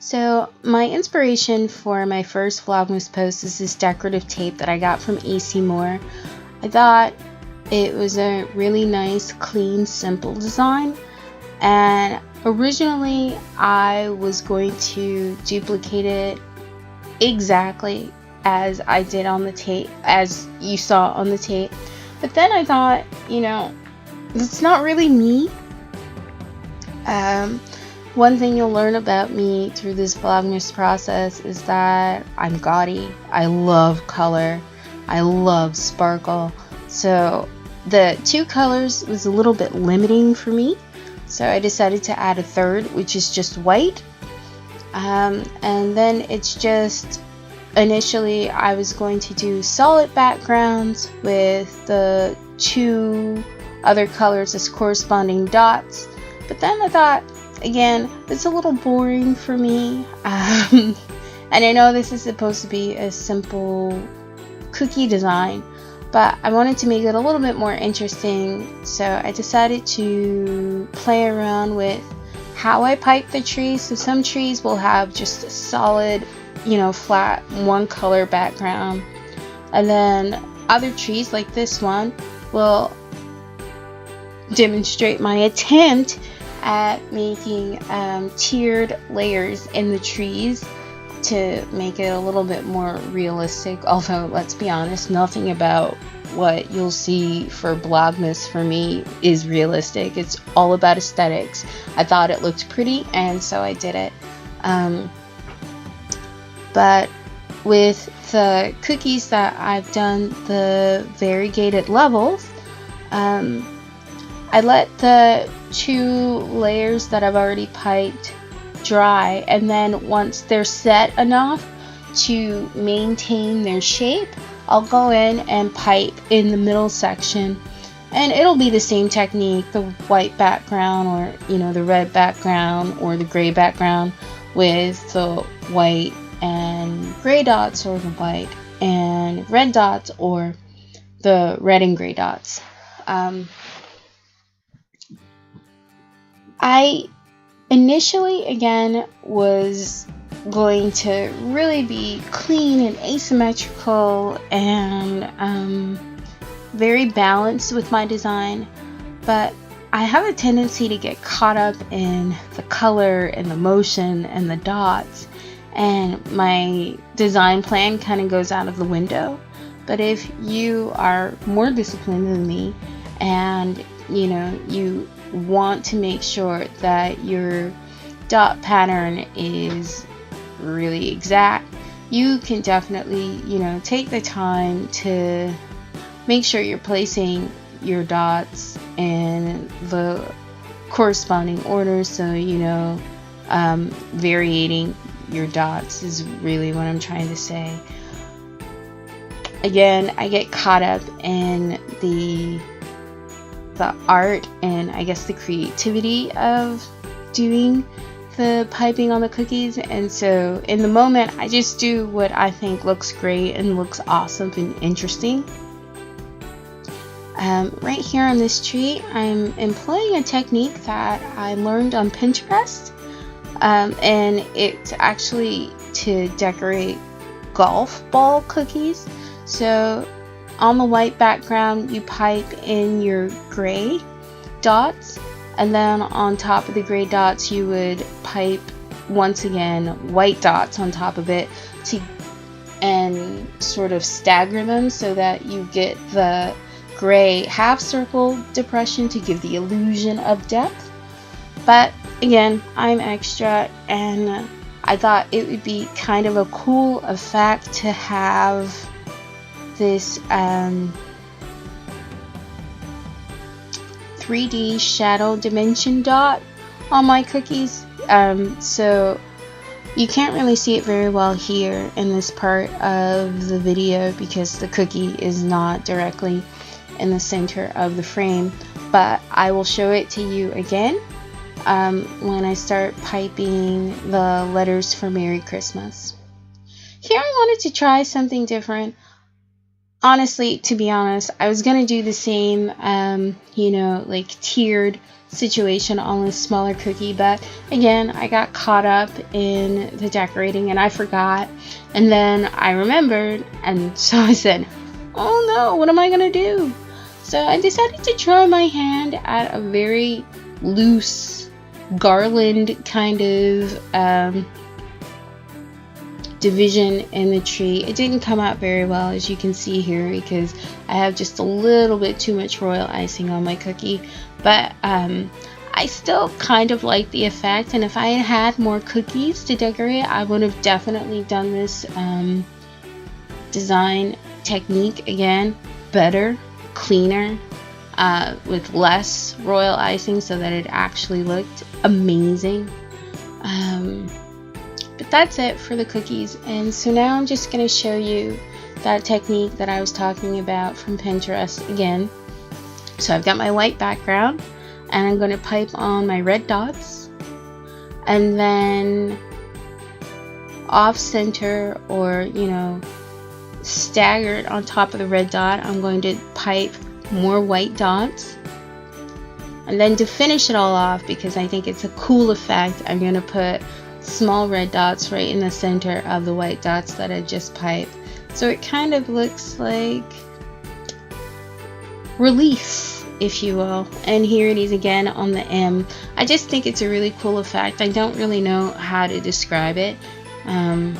So my inspiration for my first Vlogmas post is this decorative tape that I got from Icing. I thought it was a really nice, clean, simple design, and originally I was going to duplicate it exactly as I did on the tape, as you saw on the tape. But then I thought, it's not really me. One thing you'll learn about me through this Vlogmas process is that I'm gaudy. I love color. I love sparkle. So the two colors was a little bit limiting for me. So I decided to add a third, which is just white. And then it's just, initially I was going to do solid backgrounds with the two other colors as corresponding dots. But then I thought, again, it's a little boring for me. And I know this is supposed to be a simple cookie design, but I wanted to make it a little bit more interesting. So I decided to play around with how I pipe the trees. So some trees will have just a solid, flat one color background. And then other trees like this one will demonstrate my attempt at making tiered layers in the trees to make it a little bit more realistic. Although, let's be honest, nothing about what you'll see for Vlogmas for me is realistic. It's all about aesthetics. I thought it looked pretty, and so I did it. But with the cookies that I've done the variegated levels, I let the two layers that I've already piped dry, and then once they're set enough to maintain their shape, I'll go in and pipe in the middle section, and it'll be the same technique, the white background, or the red background, or the gray background with the white and gray dots, or the white and red dots, or the red and gray dots. I initially, again, was going to really be clean and asymmetrical and very balanced with my design, but I have a tendency to get caught up in the color and the motion and the dots, and my design plan kind of goes out of the window. But if you are more disciplined than me, and you want to make sure that your dot pattern is really exact, you can definitely take the time to make sure you're placing your dots in the corresponding order. So varying your dots is really what I'm trying to say. Again, I get caught up in the art and I guess the creativity of doing the piping on the cookies, and so in the moment I just do what I think looks great and looks awesome and interesting. Right here on this tree, I'm employing a technique that I learned on Pinterest, and it's actually to decorate golf ball cookies. So on the white background, you pipe in your gray dots, and then on top of the gray dots, you would pipe once again white dots on top of it and sort of stagger them so that you get the gray half circle depression to give the illusion of depth. But again, I'm extra, and I thought it would be kind of a cool effect to have this 3D shadow dimension dot on my cookies. So you can't really see it very well here in this part of the video because the cookie is not directly in the center of the frame, but I will show it to you again when I start piping the letters for Merry Christmas. Here I wanted to try something different. Honestly, to be honest, I was gonna do the same, like tiered situation on a smaller cookie, but again, I got caught up in the decorating and I forgot, and then I remembered, and so I said, oh no, what am I gonna do? So I decided to try my hand at a very loose garland kind of division in the tree. It didn't come out very well, as you can see here, because I have just a little bit too much royal icing on my cookie, but I still kind of like the effect, and if I had had more cookies to decorate, I would have definitely done this design technique again better, cleaner, with less royal icing, so that it actually looked amazing. But that's it for the cookies, and so now I'm just going to show you that technique that I was talking about from Pinterest again. So I've got my white background, and I'm going to pipe on my red dots, and then off center, or staggered on top of the red dot, I'm going to pipe more white dots, and then to finish it all off, because I think it's a cool effect, I'm going to put small red dots right in the center of the white dots that I just piped, so it kind of looks like relief, if you will. And here it is again on the M. I just think it's a really cool effect. I don't really know how to describe it, and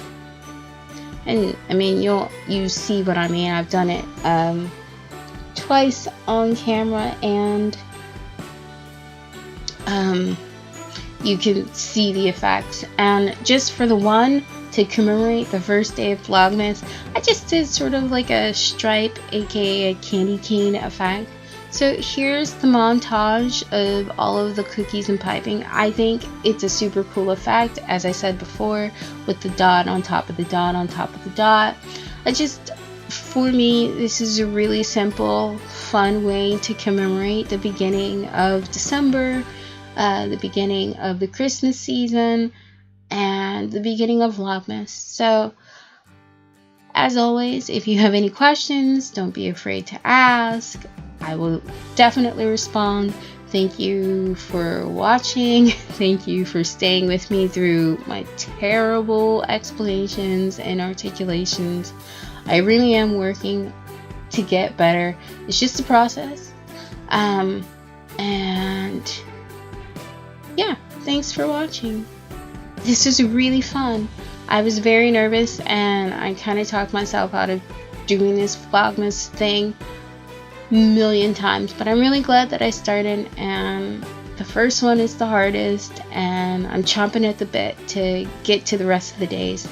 I mean, you see what I mean. I've done it twice on camera, and you can see the effects. And just for the one, to commemorate the first day of Vlogmas, I just did sort of like a stripe, aka a candy cane effect. So here's the montage of all of the cookies and piping. I think it's a super cool effect, as I said before, with the dot on top of the dot on top of the dot. For me, this is a really simple, fun way to commemorate the beginning of December, the beginning of the Christmas season, and the beginning of Vlogmas. So, as always, if you have any questions, don't be afraid to ask. I will definitely respond. Thank you for watching. Thank you for staying with me through my terrible explanations and articulations. I really am working to get better. It's just a process. And yeah, thanks for watching. This was really fun. I was very nervous, and I kind of talked myself out of doing this Vlogmas thing a million times, but I'm really glad that I started, and the first one is the hardest, and I'm chomping at the bit to get to the rest of the days.